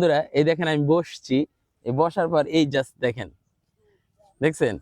বন্ধুরা এই দেখেন আমি বসছি, এই বসার পর এই জাস্ট দেখেন, দেখছেন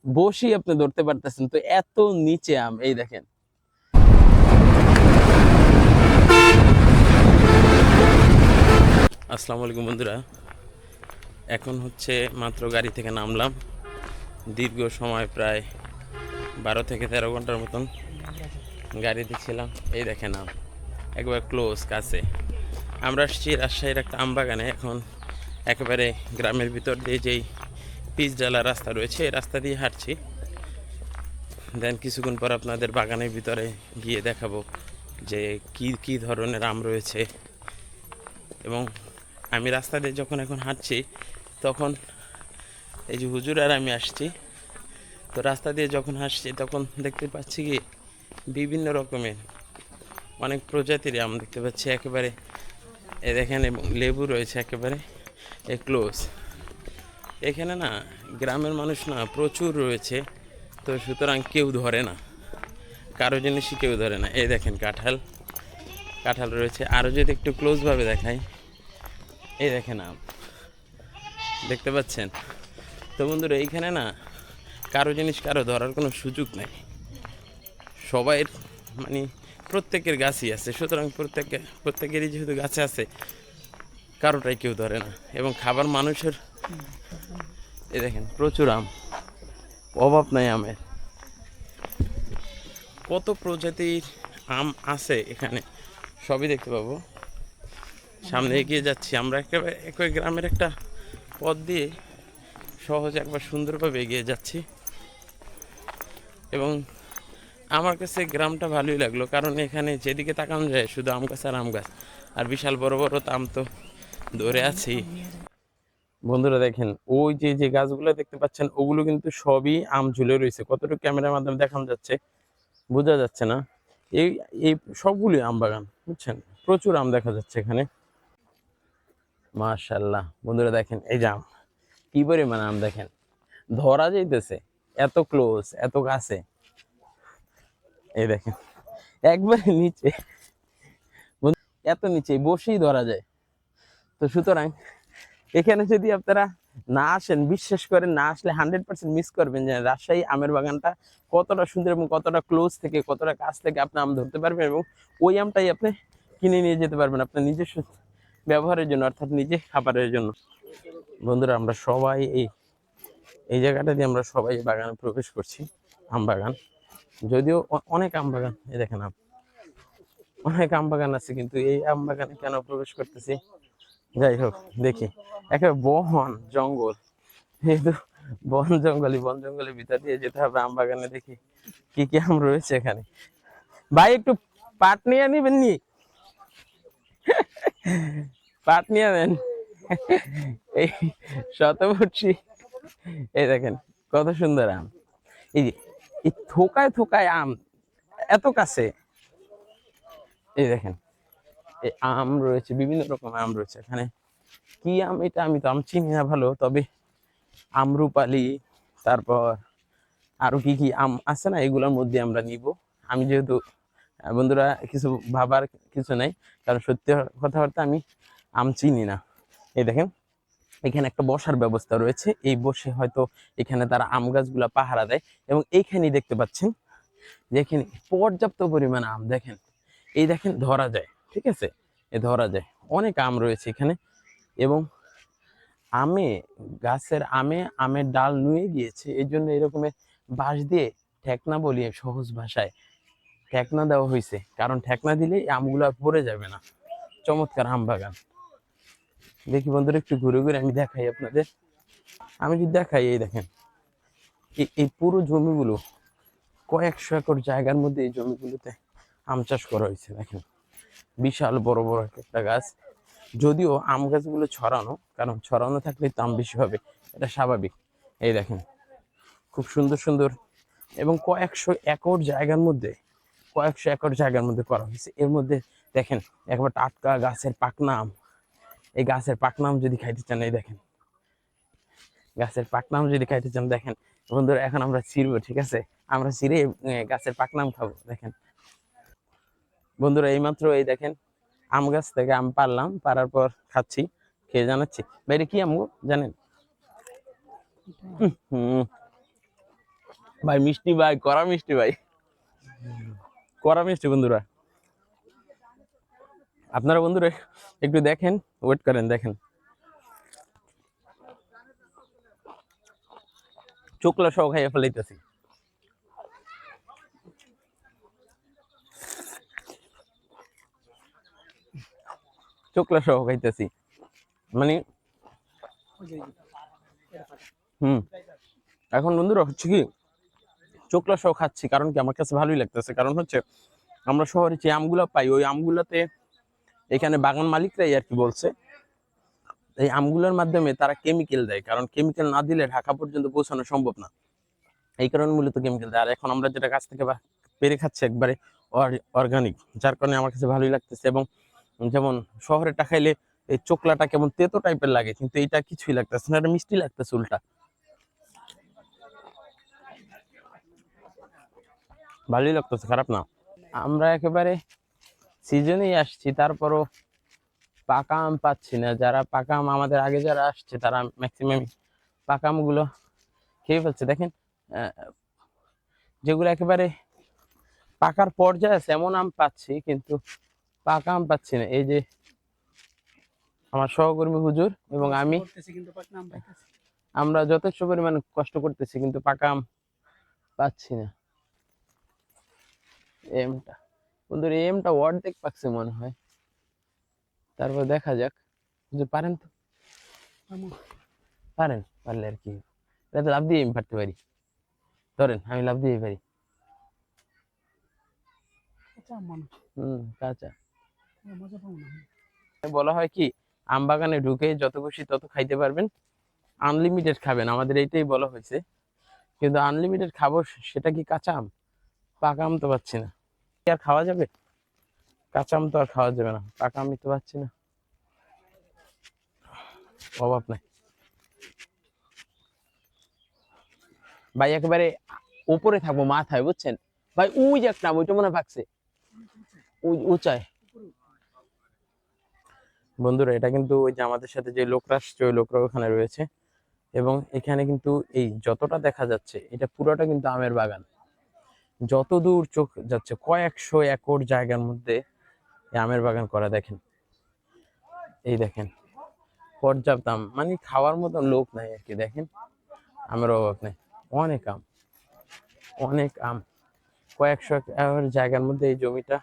বসি আপনি ধরতে পারতেছেন তো এত নিচে আম। এই দেখেন আসসালামু আলাইকুম বন্ধুরা, এখন হচ্ছে মাত্র গাড়ি থেকে নামলাম। দীর্ঘ সময় প্রায় 12 থেকে 13 ঘন্টার মতন গাড়িতে ছিলাম। এই দেখেন আম একবার ক্লোজ কাছে। আমরা আসছি রাজশাহীর একটা আম বাগানে। এখন একেবারে গ্রামের ভিতর দিয়ে যেই পিচ ডালা রাস্তা রয়েছে এই রাস্তা দিয়ে হাঁটছি। দেন কিছুক্ষণ পর আপনাদের বাগানের ভিতরে গিয়ে দেখাবো যে কি কি ধরনের আম রয়েছে। এবং আমি রাস্তা দিয়ে যখন এখন হাঁটছি তখন এই যে হুজুর আর আমি আসছি, তো রাস্তা দিয়ে যখন হাঁটছি তখন দেখতে পাচ্ছি কি বিভিন্ন রকমের অনেক প্রজাতির আম দেখতে পাচ্ছি একেবারে। এ দেখেন এবং লেবু রয়েছে একেবারে ক্লোজ। এখানে না গ্রামের মানুষ না প্রচুর রয়েছে, তো সুতরাং কেউ ধরে না, কারো জিনিসই কেউ ধরে না। এই দেখেন কাঁঠাল কাঁঠাল রয়েছে। আরও যদি একটু ক্লোজভাবে দেখাই, এই দেখেন আম দেখতে পাচ্ছেন। তো বন্ধুরা এইখানে না কারো জিনিস কারো ধরার কোনো সুযোগ নেই, সবাই মানে প্রত্যেকের গাছই আছে, সুতরাং প্রত্যেকেরই যেহেতু গাছে আছে কারোটাই কেউ ধরে না। এবং খাবার মানুষের, এই দেখেন প্রচুর আম, অভাব নাই আমের। কত প্রজাতির আম আছে এখানে সবই দেখতে পাবো। সামনে এগিয়ে যাচ্ছি আমরা একেবারে একই গ্রামের একটা পথ দিয়ে সহজে একবার সুন্দরভাবে এগিয়ে যাচ্ছি। এবং আমার কাছে গ্রামটা ভালোই লাগলো, কারণ এখানে যেদিকে তাকানো যায় শুধু আম গাছ আর আম গাছ, আর বিশাল বড় বড় আম তো ধরে আছি। বন্ধুরা দেখেন ওই যে যে গাছগুলো দেখতে পাচ্ছেন ওগুলো কিন্তু সবই আম ঝুলে রয়েছে। কতটুকু ক্যামেরার মাধ্যমে দেখানো যাচ্ছে বোঝা যাচ্ছে না। এই এই সবগুলোই আম বাগান, বুঝছেন, প্রচুর আম দেখা যাচ্ছে এখানে। মাশাআল্লাহ বন্ধুরা দেখেন এই যে আম, কি পরিমাণ আম দেখেন, ধরা যাইতেছে, এত ক্লোজ এত কাছে। এই দেখেন একবারে নিচে, এত নিচে বসেই ধরা যায়। তো সুতরাং এখানে যদি আপনারা না আসেন, বিশ্বাস করেন না আসলে 100% মিস করবেন যে রাজশাহী আমের বাগানটা কতটা সুন্দর এবং কতটা ক্লোজ থেকে কতটা কাছ থেকে আপনি আম ধরতে পারবেন এবং ওই আমটাই আপনি কিনে নিয়ে যেতে পারবেন আপনার নিজস্ব ব্যবহারের জন্য, অর্থাৎ নিজে খাবারের জন্য। বন্ধুরা আমরা সবাই এই এই জায়গাটা দিয়ে আমরা সবাই বাগানে প্রবেশ করছি, আম বাগান। যদিও অনেক আম বাগান, এই দেখেন অনেক আম বাগান আছে, কিন্তু এই আম বাগানে কেন প্রবেশ করতেছি যাই হোক দেখি। একেবারে বন জঙ্গল, কিন্তু বন জঙ্গলের ভিতর দিয়ে যেতে হবে আম বাগানে। দেখি কি কি আম রয়েছে এখানে। ভাই একটু পাট নিয়ে নিবেন নি, পাট নিয়ে নেন। এই শতবর্ষী, এই দেখেন কত সুন্দর আম। এই যে এই থোকায় থোকায় আম এত কাছে। এই দেখেন এই আম রয়েছে, বিভিন্ন রকম আম রয়েছে এখানে। কি আম এটা আমি তো আম চিনি না ভালো, তবে আমরুপালি, তারপর আরো কি কি আম আছে না, এগুলোর মধ্যে আমরা নিব। আমি যেহেতু বন্ধুরা কিছু ভাবার কিছু নাই, কারণ সত্যি কথা বলতে আমি আম চিনি না। এই দেখেন এখানে একটা বসার ব্যবস্থা রয়েছে, এই বসে হয়তো এখানে তারা আম গাছগুলা পাহারা দেয়। এবং এইখানেই দেখতে পাচ্ছেন যে এখানে পর্যাপ্ত পরিমাণ আম দেখেন, এই দেখেন ধরা যায়, ঠিক আছে, এ ধরা যায় অনেক আম রয়েছে এখানে। এবং আমে গাছের আমের ডাল নুয়ে গিয়েছে, এই জন্য এরকমের বাঁশ দিয়ে ঠেকনা বলিয়ে সহজ ভাষায় ঠেকনা দেওয়া হয়েছে, কারণ ঠেকনা দিলে আমগুলা পড়ে যাবে না। চমৎকার আম বাগান। দেখি বন্ধুরা একটু ঘুরে ঘুরে আমি দেখাই আপনাদের। আমি যদি দেখাই, এই দেখেন এই পুরো জমিগুলো কয়েকশো একর জায়গার মধ্যে এই জমিগুলোতে আম চাষ করা হয়েছে। দেখেন বিশাল বড় বড় একটা গাছ, যদিও আম গাছগুলো ছড়ানো, কারণ ছড়ানো থাকলে তো আম বেশি হবে, এটা স্বাভাবিক। এই দেখেন খুব সুন্দর সুন্দর এবং কয়েকশো একর জায়গার মধ্যে করা হয়েছে। এর মধ্যে দেখেন একবার টাটকা গাছের পাকনা আম। এই গাছের পাকনা আম যদি খাইতে চান, এই দেখেন গাছের পাকনা আম যদি খাইতে চান, দেখেন বন্ধুরা এখন আমরা ছিঁড়বো, ঠিক আছে, আমরা ছিঁড়ে গাছের পাকনা আম খাবো। দেখেন বন্ধুরা এইমাত্র এই দেখেন আম গাছ থেকে আম পারলাম, পারার পর খাচ্ছি। খেয়ে জানাচ্ছি। বাইরে কি আমগো জানেন? হুম ভাই মিষ্টি ভাই, কড়া মিষ্টি ভাই, কড়া মিষ্টি বন্ধুরা। আপনারা বন্ধুরা একটু দেখেন, ওয়েট করেন, দেখেন চোকলা সহ খাইয়ে ফেলাইতেছি। চোকলা সহ খাইতেছি মানে এখন বন্ধুরা হচ্ছে কি চোকলা সহ খাচ্ছি, কারণ কি আমার কাছে ভালোই লাগতেছে। কারণ হচ্ছে আমরা শহরে যে আমগুলো পাই ওই আমগুলাতে এখানে বাগান মালিকরাই আর কি বলছে এই আমগুলোর মাধ্যমে তারা কেমিক্যাল দেয়, কারণ কেমিক্যাল না দিলে ঢাকা পর্যন্ত পৌঁছানো সম্ভব না। এই কারণে মূলত কেমিক্যাল দেয়। আর এখন আমরা যেটা গাছ থেকে পেরে খাচ্ছি একবারে অর্গানিক, যার কারণে আমার কাছে ভালোই লাগতেছে। এবং যেমন শহরেটা খাইলে এই চোকলাটা কেমন তেতো টাইপের লাগে, কিন্তু এইটা কিছুই লাগতেছে না, এটা মিষ্টি লাগতেছে উল্টা, ভালোই লাগতেছে, খারাপ না। আমরা একেবারে সিজনেই আসছি, তারপরও পাকা আম পাচ্ছি না। যারা পাকা আম আমাদের আগে যারা আসছে তারা ম্যাক্সিমাম পাকা আমগুলো খেয়ে ফেলছে। দেখেন যেগুলো একেবারে পাকার পর্যায়ে আছে এমন আম পাচ্ছি, কিন্তু পাকা আম পাচ্ছি না। এই যে আমার সহকর্মী হুজুর এবং আমি, আমরা যথেষ্ট পরিমাণ কষ্ট করতেছি, কিন্তু পাকা আম পাচ্ছি না। এমটা বন্ধুর এমটা অর্ধেক পাকছে মনে হয়, তারপর দেখা যাক। হুজুর পারেন তো? পারেন, পারলে আর কি, এটা তো লাভ দিয়ে আমি পারতে পারি। ধরেন আমি লাভ দিয়ে পারি। কাঁচা বলা হয় কি আম বাগানে ঢুকে যত খুশি তত খাইতে পারবেন, আনলিমিটেড খাবেন, আমাদের এইটাই বলা হয়েছে। কিন্তু আনলিমিটেড খাবো সেটা কি কাঁচা আম? পাকা আম তো পাচ্ছি না, কি আর খাওয়া যাবে? কাঁচা আম তো আর খাওয়া যাবে না, পাকা আমি তো পাচ্ছি না, অভাব নাই ভাই। একেবারে উপরে থাকবো মাথায়, বুঝছেন ভাই? ওই যে একটা ওইটা মনে পাকছে ওই উঁচায়। বন্ধুরা এটা কিন্তু ওই যে আমাদের সাথে যে লোকরা আসছে ওই লোকরা ওখানে রয়েছে, এবং এখানে কিন্তু এই যতটা দেখা যাচ্ছে এটা পুরোটা কিন্তু আমের বাগান। যত দূর চোখ যাচ্ছে কয়েকশো একর জায়গার মধ্যে এই আমের বাগান করা। দেখেন এই দেখেন পর্যাপ্ত আম, মানে খাওয়ার মতন লোক নাই আর কি। দেখেন আমের অভাব নেই, অনেক আম, অনেক আম, কয়েকশো একর জায়গার মধ্যে এই জমিটা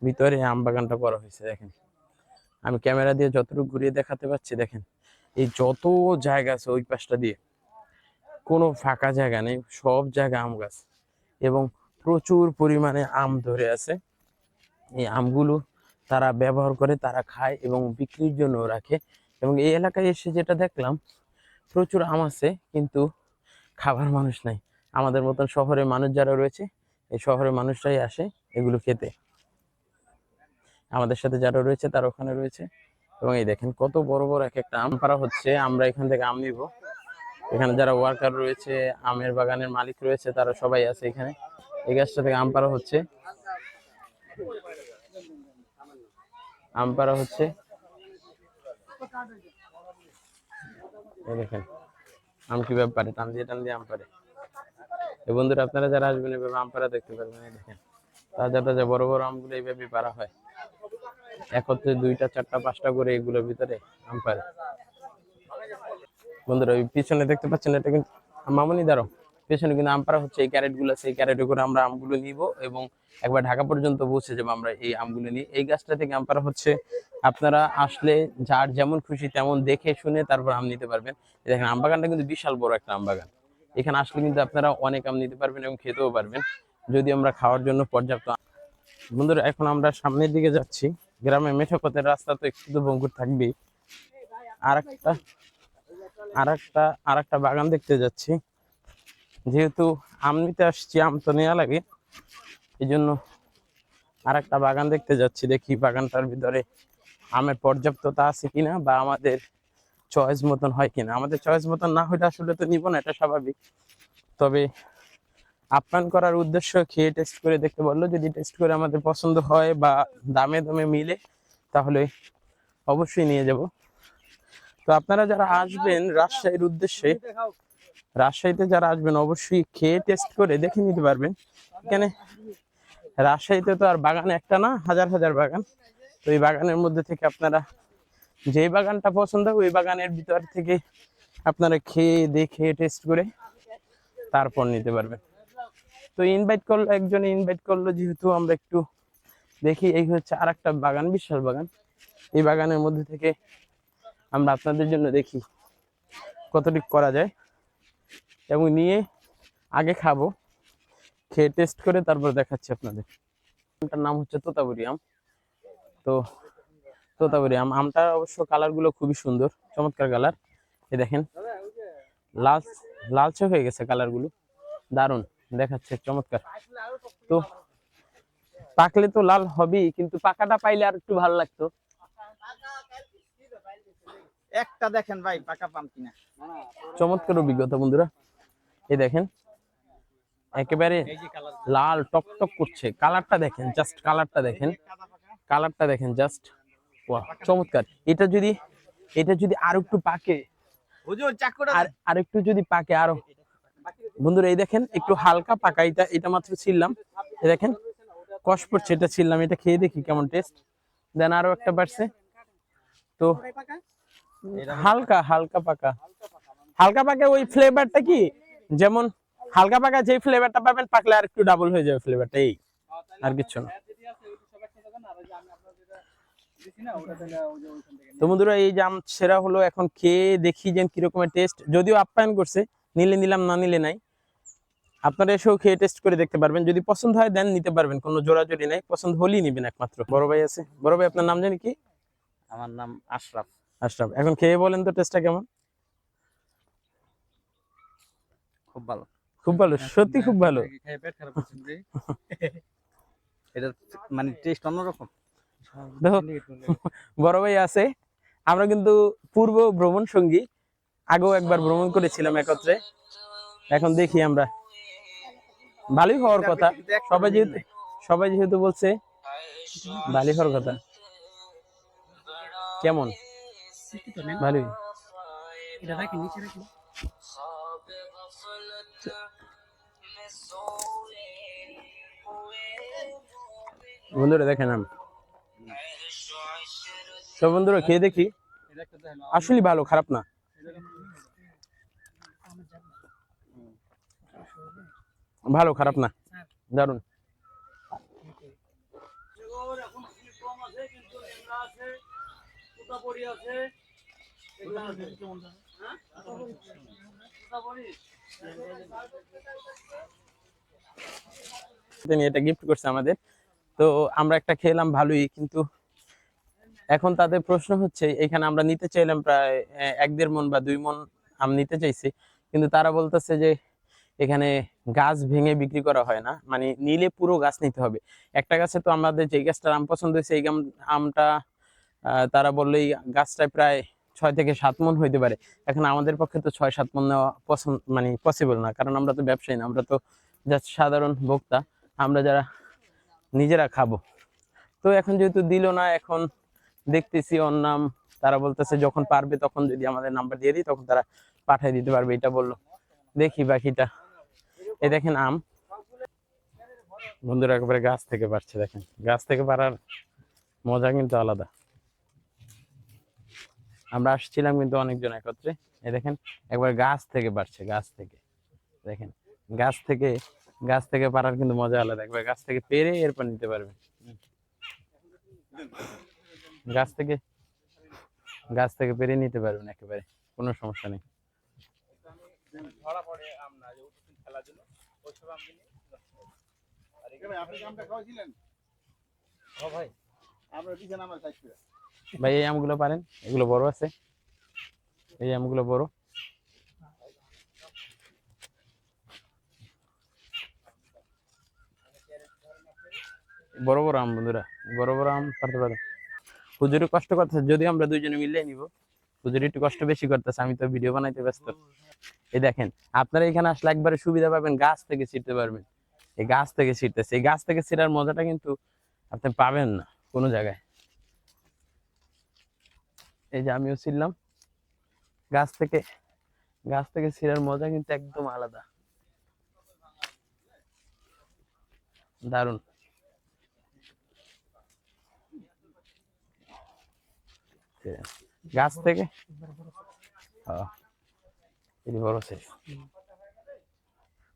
ভিতরে আম বাগানটা করা হয়েছে। দেখেন আমি ক্যামেরা দিয়ে যতটুকু ঘুরিয়ে দেখাতে পাচ্ছি, দেখেন এই যত জায়গা আছে ওই পাশটা দিয়ে কোনো ফাঁকা জায়গা নেই, সব জায়গা আম গাছ, এবং প্রচুর পরিমাণে আম ধরে আছে। এই আমগুলো তারা ব্যবহার করে, তারা খায় এবং বিক্রির জন্য রাখে। এবং এই এলাকায় এসে যেটা দেখলাম প্রচুর আম আছে, কিন্তু খাবার মানুষ নাই। আমাদের মতন শহরের মানুষ যারা রয়েছে এই শহরের মানুষরাই আসে এগুলো খেতে, আমাদের সাথে যারা রয়েছে তারা ওখানে রয়েছে। এবং এই দেখেন কত বড় বড় এক একটা আম পাড়া হচ্ছে, আমরা এখান থেকে আম নিব। এখানে যারা ওয়ার্কার রয়েছে, আমের বাগানের মালিক রয়েছে, তারা সবাই আছে এখানে। এই গাছটা থেকে আম পাড়া হচ্ছে, আম পাড়া হচ্ছে। এই দেখেন আম কিভাবে পারে, টান দিয়ে টান দিয়ে আম পারে। এই বন্ধুরা আপনারা যারা আসবেন এভাবে আম পাড়া দেখতে পারবেন। এই দেখেন তাজা তাজা বড় বড় আমগুলো এইভাবে পাড়া হয়, একত্রে 2টা 4টা 5টা করে এগুলোর ভিতরে আম পারে। বন্ধুরা ওই পিছনে দেখতে পাচ্ছেন এটা কিন্তু মামনি দাঁড়ো, পেছনে কিন্তু আম পাড়া হচ্ছে। এই ক্যারেট গুলো, সেই ক্যারেটে করে আমরা আমগুলো নিব এবং একবার ঢাকা পর্যন্ত পৌঁছে যাবো আমরা এই আমগুলো নিয়ে। এই গাছটা থেকে আম পাড়া হচ্ছে, আপনারা আসলে যার যেমন খুশি তেমন দেখে শুনে তারপর আম নিতে পারবেন। দেখেন আম বাগানটা কিন্তু বিশাল বড় একটা আম বাগান, এখানে আসলে কিন্তু আপনারা অনেক আম নিতে পারবেন এবং খেতেও পারবেন যদি আমরা খাওয়ার জন্য পর্যাপ্ত। বন্ধুরা এখন আমরা সামনের দিকে যাচ্ছি, গ্রামে মেঠো পথের রাস্তা তো একটু তো ভঙ্গুর থাকবেই। আর একটা বাগান দেখতে যাচ্ছি, যেহেতু আম নিতে আসছি আম তো নেওয়া লাগে, এই জন্য আর একটা বাগান দেখতে যাচ্ছি। দেখি বাগানটার ভিতরে আমের পর্যাপ্ততা আছে কিনা বা আমাদের চয়েস মতন হয় কিনা। আমাদের চয়েস মতন না হলে আসলে তো নিব না, এটা স্বাভাবিক। তবে আপ্যায়ন করার উদ্দেশ্য খেয়ে টেস্ট করে দেখতে বললো, যদি টেস্ট করে আমাদের পছন্দ হয় বা দামে দামে মিলে তাহলে অবশ্যই নিয়ে যাব। তো আপনারা যারা আসবেন রাজশাহীর উদ্দেশ্যে, রাজশাহীতে যারা আসবেন অবশ্যই খেয়ে টেস্ট করে দেখে নিতে পারবেন। এখানে রাজশাহীতে তো আর বাগান একটা না, হাজার হাজার বাগান। তো এই বাগানের মধ্যে থেকে আপনারা যে বাগানটা পছন্দ ওই বাগানের ভিতর থেকে আপনারা খেয়ে দেখে টেস্ট করে তারপর নিতে পারবেন। তো একজনে ইনভাইট করলো যেহেতু আমরা একটু দেখি। এই হচ্ছে আর একটা বাগান, বিশাল বাগান। এই বাগানের মধ্যে থেকে আমরা আপনাদের জন্য দেখি কতটুকু করা যায় এবং নিয়ে আগে খাবো, খেয়ে টেস্ট করে তারপর দেখাচ্ছি আপনাদের। আমটার নাম হচ্ছে তোতাপুরি আম। তো তোতাপুরি আম, আমটা অবশ্য কালার গুলো খুবই সুন্দর, চমৎকার কালার। এই দেখেন লাল লালচে হয়ে গেছে কালার গুলো, দারুন দেখাচ্ছে, চমৎকার। তো পাকলে তো লাল হবেই, কিন্তু পাকাটা পাইলে আর একটু ভালো লাগতো। একটা দেখেন ভাই পাকা পাম কিনা। চমৎকার অভিজ্ঞতা বন্ধুরা। এই দেখেন একেবারে লাল টকটক করছে, কালারটা দেখেন, জাস্ট কালারটা দেখেন, কালারটা দেখেন জাস্ট, ওয়াও চমৎকার। এটা যদি আর একটু পাকে, হুজুর চাকুটা আর একটু যদি পাকে আরো বন্ধুরা। এই দেখেন একটু হালকা পাকা, এটা মাত্র ছিললাম। এই দেখেন কষ পড়ছে, এটা ছিললাম, এটা খেয়ে দেখি কেমন টেস্ট। দেন আরো একটা বাড়ছে। তো হালকা হালকা পাকা, হালকা পাকা ওই ফ্লেভারটা কি, যেমন হালকা পাকা যে ফ্লেভারটা পাবেন পাকলে আর একটু ডাবল হয়ে যাবে ফ্লেভারটা, এই আর কিছু না। তো বন্ধুরা এই জাম সেরা হলো, এখন খেয়ে দেখি যে কিরকমের টেস্ট। যদিও আপ্যায়ন করছে, নিলে নিলাম না নিলে নাই। আপনারা এসেও খেয়ে টেস্ট করে দেখতে পারবেন, যদি পছন্দ হয় দেন নিতে পারবেন, কোনো জোড়াজোড়ি নাই, পছন্দ হলেই নিবেন একমাত্র। বড় ভাই আছে, বড় ভাই আপনার নাম জানি কি? আমার নাম আশরাফ। আশরাফ, এখন খেয়ে বলেন তো টেস্টটা কেমন? খুব ভালো, খুব ভালো, সত্যি খুব ভালো। পেট খারাপ করছে এটা মানে টেস্ট অন্যরকম। দেখো বড় ভাই আছে, আমরা কিন্তু পূর্ব ভ্রমণ সঙ্গী, আগেও একবার ভ্রমণ করেছিলাম একত্রে। এখন দেখি আমরা, ভালোই হওয়ার কথা, সবাই যেহেতু বলছে ভালোই হওয়ার কথা। কেমন? ভালোই। বন্ধুরা দেখেন আম, তো বন্ধুরা খেয়ে দেখি, আসলে ভালো, খারাপ না। ভালো, খারাপ না, দারুন। এটা গিফট করছে আমাদের, তো আমরা একটা খেলাম ভালোই, কিন্তু এখন তাদের প্রশ্ন হচ্ছে, এখানে আমরা নিতে চাইলাম প্রায় 1-1.5 মণ বা 2 মণ আম নিতে চাইছি, কিন্তু তারা বলতেছে যে এখানে গাছ ভেঙে বিক্রি করা হয় না, মানে নিলে পুরো গাছ নিতে হবে। একটা গাছে তো আমাদের যে গাছটার আম পছন্দ হয়েছে, এই আমটা তারা বললো এই গাছটায় প্রায় 6 থেকে 7 মণ হইতে পারে। এখন আমাদের পক্ষে তো 6-7 মণ নেওয়া পছন্দ, মানে পসিবল না, কারণ আমরা তো ব্যবসায়ী না, আমরা তো জাস্ট সাধারণ ভোক্তা, আমরা যারা নিজেরা খাবো। তো এখন যেহেতু দিল না, এখন দেখতেছি ওর নাম, তারা বলতেছে যখন পারবে তখন যদি আমাদের নাম্বার দিয়ে দিই তখন তারা পাঠিয়ে দিতে পারবে, এটা বললো। দেখি বাকিটা। এই দেখেন আম বন্ধুরা একেবারে গাছ থেকে পারছে, দেখেন গাছ থেকে পারার মজা কিন্তু আলাদা। আমরা আসছিলাম কিন্তু অনেকজন একত্রে, এই দেখেন একবার গাছ থেকে পারছে, গাছ থেকে দেখেন, গাছ থেকে পারার কিন্তু মজা আলাদা, একবার গাছ থেকে পেরে এরপর নিতে পারবেন। গাছ থেকে পেরে নিতে পারবেন একেবারে, কোনো সমস্যা নেই। ভাই এই আমগুলো পারেন, এগুলো বড় আছে, এই আমগুলো বড়। বড় বড় আম বন্ধুরা, বড় বড় আম পারতে পারেন। হুজুরি কষ্ট করতেছে, যদি আমরা দুইজনে মিলে নিব, হুজুরি একটু কষ্ট বেশি করতেছে, আমি তো ভিডিও বানাইতে ব্যস্ত। এই দেখেন আপনারা এখানে আসলে একবারে সুবিধা পাবেন, গাছ থেকে ছিটতে পারবেন। এই গাছ থেকে ছিটতেছে, এই গাছ থেকে ছিটার মজাটা কিন্তু আপনি পাবেন না কোনো জায়গায়। এই যে আমিও ছিললাম, গাছ থেকে ছিঁড়ার মজা কিন্তু একদম আলাদা, দারুণ। গাছ থেকে এই বড় সাইজ।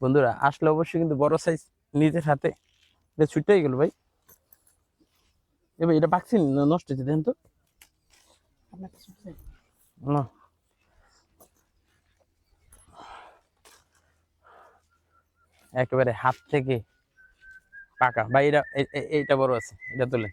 বন্ধুরা আসলে অবশ্যই কিন্তু বড় সাইজ নিজের হাতে। এটা ছুটে গেল ভাই, এবার এটা পাকছি না, নষ্ট হয়েছে দেখেন তো না। একেবারে হাত থেকে পাকা ভাই, এটা এইটা বড় আছে, এটা তোলেন।